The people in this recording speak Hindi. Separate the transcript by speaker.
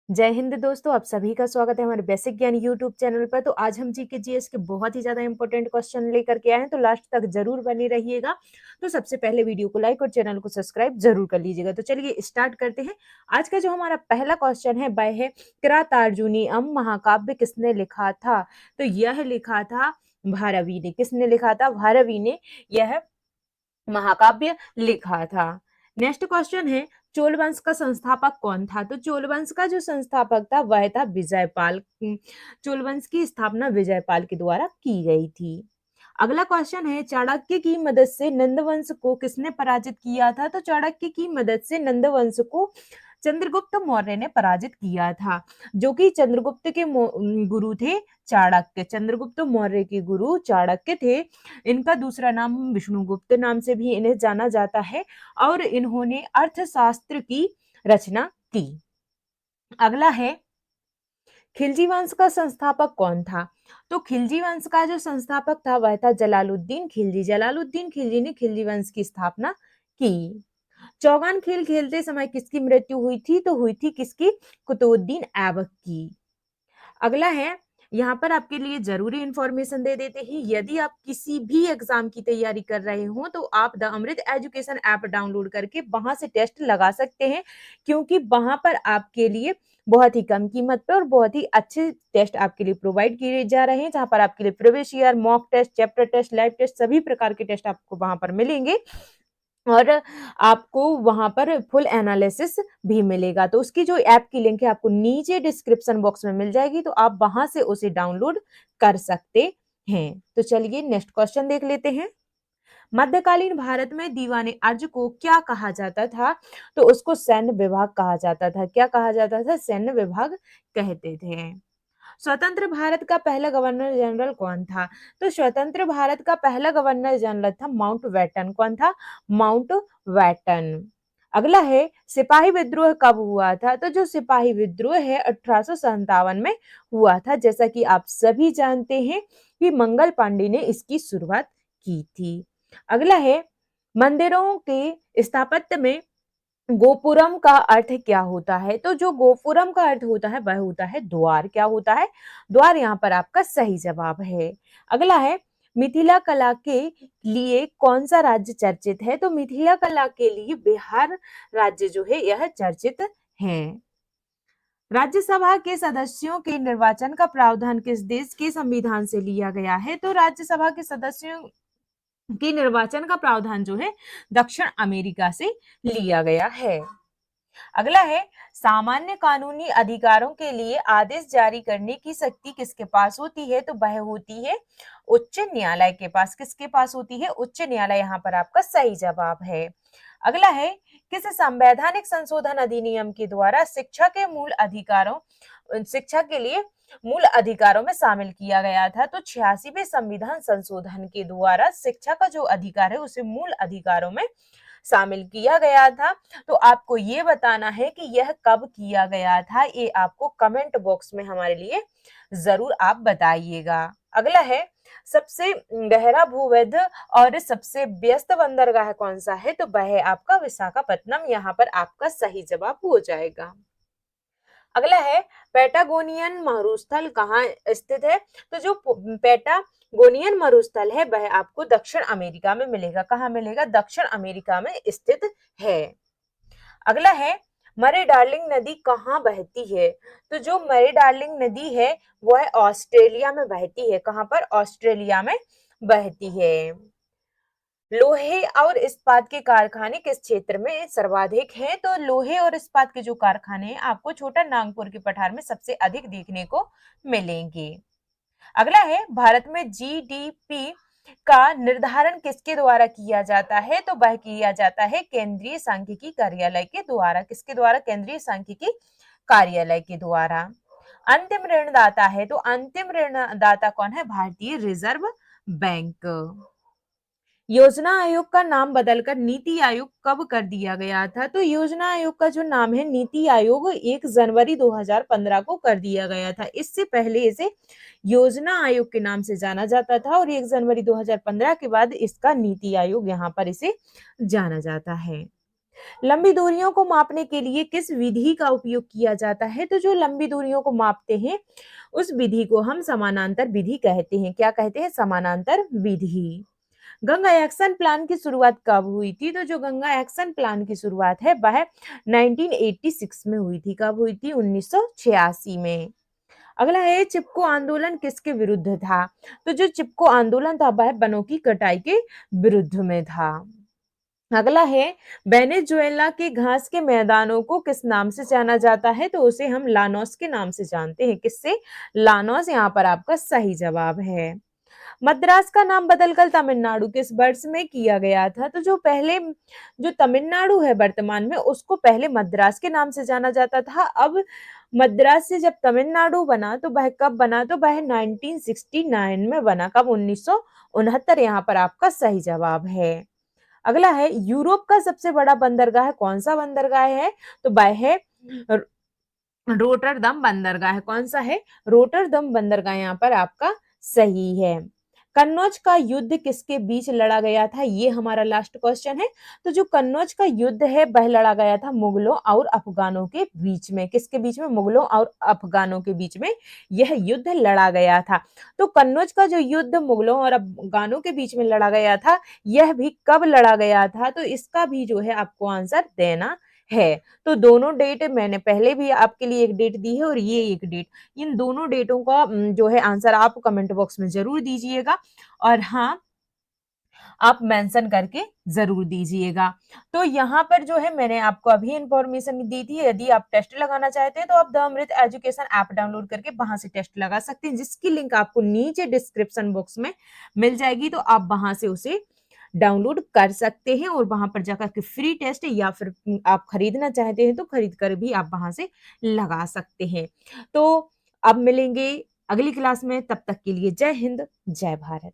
Speaker 1: जय हिंद दोस्तों, आप सभी का स्वागत है हमारे बेसिक ज्ञान यूट्यूब चैनल पर। तो आज हम जीके जीएस के बहुत ही ज्यादा इंपॉर्टेंट क्वेश्चन लेकर के आए हैं, तो लास्ट तक जरूर बने रहिएगा। तो सबसे पहले वीडियो को लाइक और चैनल को सब्सक्राइब जरूर कर लीजिएगा। तो चलिए स्टार्ट करते हैं। आज का जो हमारा पहला क्वेश्चन है वह है किरातार्जुनीयम महाकाव्य किसने लिखा था। तो यह लिखा था भारवी ने। किसने लिखा था? भारवी ने यह महाकाव्य लिखा था। नेक्स्ट क्वेश्चन है चोल वंश का संस्थापक कौन था। तो चोल वंश का जो संस्थापक था वह था विजयपाल। चोल वंश की स्थापना विजयपाल के द्वारा की गई थी। अगला क्वेश्चन है चाणक्य की मदद से नंदवंश को किसने पराजित किया था। तो चाणक्य की मदद से नंदवंश को चंद्रगुप्त मौर्य ने पराजित किया था, जो कि चंद्रगुप्त के गुरु थे चाणक्य। चंद्रगुप्त मौर्य के गुरु चाणक्य थे। इनका दूसरा नाम विष्णुगुप्त नाम से भी इन्हें जाना जाता है और इन्होंने अर्थशास्त्र की रचना की। अगला है खिलजी वंश का संस्थापक कौन था। तो खिलजी वंश का जो संस्थापक था वह था जलालुद्दीन खिलजी। जलालुद्दीन खिलजी ने खिलजी वंश की स्थापना की। चौगान खेल खेलते समय किसकी मृत्यु हुई थी। तो हुई थी किसकी? कुतुबुद्दीन ऐबक की। अगला है, यहाँ पर आपके लिए जरूरी इंफॉर्मेशन दे देते हैं। यदि आप किसी भी एग्जाम की तैयारी कर रहे हो तो आप the Amrit education app download करके वहां से टेस्ट लगा सकते हैं, क्योंकि वहां पर आपके लिए बहुत ही कम कीमत पर और बहुत ही अच्छे टेस्ट आपके लिए प्रोवाइड किए जा रहे हैं, जहां पर आपके लिए previous year mock test, chapter test, live test सभी प्रकार के टेस्ट आपको वहां पर मिलेंगे और आपको वहां पर फुल एनालिसिस भी मिलेगा। तो उसकी जो ऐप की लिंक है आपको नीचे डिस्क्रिप्शन बॉक्स में मिल जाएगी, तो आप वहां से उसे डाउनलोड कर सकते हैं। तो चलिए नेक्स्ट क्वेश्चन देख लेते हैं। मध्यकालीन भारत में दीवाने अर्ज को क्या कहा जाता था। तो उसको सैन्य विभाग कहा जाता था। क्या कहा जाता था? सैन्य विभाग कहते थे। स्वतंत्र भारत का पहला गवर्नर जनरल कौन था। तो स्वतंत्र भारत का पहला गवर्नर जनरल था माउंट बैटन। कौन था? Mountbatten. अगला है सिपाही विद्रोह कब हुआ था। तो जो सिपाही विद्रोह है 1857 में हुआ था, जैसा कि आप सभी जानते हैं कि मंगल पांडे ने इसकी शुरुआत की थी। अगला है मंदिरों के स्थापत्य में गोपुरम का अर्थ क्या होता है। तो जो गोपुरम का अर्थ होता है वह होता है द्वार। क्या होता है? द्वार। यहाँ पर आपका सही जवाब है। अगला है मिथिला कला के लिए कौन सा राज्य चर्चित है। तो मिथिला कला के लिए बिहार राज्य जो है यह चर्चित है। राज्यसभा के सदस्यों के निर्वाचन का प्रावधान किस देश के संविधान से लिया गया है। तो राज्यसभा के सदस्यों के निर्वाचन का प्रावधान जो है दक्षिण अमेरिका से लिया गया है। अगला है सामान्य कानूनी अधिकारों के लिए आदेश जारी करने की शक्ति किसके पास होती है। तो वह होती है उच्च न्यायालय के पास। किसके पास होती है? उच्च न्यायालय। यहाँ पर आपका सही जवाब है। अगला है किस संवैधानिक संशोधन अधिनियम के द्वारा शिक्षा के मूल अधिकारों शिक्षा के लिए मूल अधिकारों में शामिल किया गया था। तो 86वें संविधान संशोधन के द्वारा शिक्षा का जो अधिकार है उसे मूल अधिकारों में शामिल किया गया था। तो आपको ये बताना है कि यह कब किया गया था, ये आपको कमेंट बॉक्स में हमारे लिए जरूर आप बताइएगा। अगला है सबसे गहरा भूमध्य और सबसे व्यस्त बंदरगाह कौन सा है। तो वह है आपका विशाखापत्तनम। यहाँ पर आपका सही जवाब हो जाएगा। अगला है पैटागोनियन मरुस्थल कहाँ स्थित है। तो जो पैटागोनियन मरुस्थल है वह आपको दक्षिण अमेरिका में मिलेगा। कहाँ मिलेगा? दक्षिण अमेरिका में स्थित है। अगला है मरे डार्लिंग नदी कहाँ बहती है। तो जो मरे डार्लिंग नदी है वह ऑस्ट्रेलिया में बहती है। कहाँ पर? ऑस्ट्रेलिया में बहती है। लोहे और इस्पात के कारखाने किस क्षेत्र में सर्वाधिक हैं। तो लोहे और इस्पात के जो कारखाने हैं आपको छोटा नागपुर के पठार में सबसे अधिक देखने को मिलेंगे। अगला है भारत में जीडीपी का निर्धारण किसके द्वारा किया जाता है। तो वह किया जाता है केंद्रीय सांख्यिकी कार्यालय के द्वारा। किसके द्वारा? केंद्रीय सांख्यिकी कार्यालय के द्वारा। अंतिम ऋणदाता है, तो अंतिम ऋणदाता कौन है? भारतीय रिजर्व बैंक। योजना आयोग का नाम बदलकर नीति आयोग कब कर दिया गया था। तो योजना आयोग का जो नाम है नीति आयोग 1 जनवरी 2015 को कर दिया गया था। इससे पहले इसे योजना आयोग के नाम से जाना जाता था और 1 जनवरी 2015 के बाद इसका नीति आयोग यहाँ पर इसे जाना जाता है। लंबी दूरियों को मापने के लिए किस विधि का उपयोग किया जाता है? तो जो लंबी दूरियों को मापते हैं उस विधि को हम समानांतर विधि कहते हैं। क्या कहते हैं? समानांतर विधि। गंगा एक्शन प्लान की शुरुआत कब हुई थी? तो जो गंगा एक्शन प्लान की शुरुआत है वह 1986 में हुई थी। कब हुई थी? 1986 में। अगला है चिपको आंदोलन किसके विरुद्ध था? तो जो चिपको आंदोलन था वह वनों की कटाई के विरुद्ध में था। अगला है वेनेजुएला के घास के मैदानों को किस नाम से जाना जाता है? तो उसे हम लानोस के नाम से जानते हैं। किससे? लानोस यहाँ पर आपका सही जवाब है। मद्रास का नाम बदलकर तमिलनाडु किस वर्ष में किया गया था? तो जो पहले जो तमिलनाडु है वर्तमान में उसको पहले मद्रास के नाम से जाना जाता था। अब मद्रास से जब तमिलनाडु बना तो वह कब बना? तो वह 1969 में बना। कब? 1969। यहाँ पर आपका सही जवाब है। अगला है यूरोप का सबसे बड़ा बंदरगाह कौन सा बंदरगाह है? तो वह है रोटरदम बंदरगाह। कौन सा है? रोटरदम बंदरगाह यहाँ पर आपका सही है। कन्नौज का युद्ध किसके बीच लड़ा गया था? ये हमारा लास्ट क्वेश्चन है। तो जो कन्नौज का युद्ध है वह लड़ा गया था मुगलों और अफगानों के बीच में। किसके बीच में? मुगलों और अफगानों के बीच में यह युद्ध लड़ा गया था। तो कन्नौज का जो युद्ध मुगलों और अफगानों के बीच में लड़ा गया था यह भी कब लड़ा गया था? तो इसका भी जो है आपको आंसर देना है। तो दोनों डेट मैंने पहले भी आपके लिए एक डेट दी है और ये एक डेट, इन दोनों डेटों का जो है आंसर आप कमेंट बॉक्स में जरूर दीजिएगा और हाँ आप मेंशन करके जरूर दीजिएगा। तो यहाँ पर जो है मैंने आपको अभी इंफॉर्मेशन दी थी। यदि आप टेस्ट लगाना चाहते हैं तो आप the Amrit education app download करके वहां से टेस्ट लगा सकते हैं, जिसकी लिंक आपको नीचे डिस्क्रिप्शन बॉक्स में मिल जाएगी। तो आप वहां से उसे डाउनलोड कर सकते हैं और वहां पर जाकर के फ्री टेस्ट या फिर आप खरीदना चाहते हैं तो खरीद कर भी आप वहां से लगा सकते हैं। तो अब मिलेंगे अगली क्लास में, तब तक के लिए जय हिंद, जय भारत।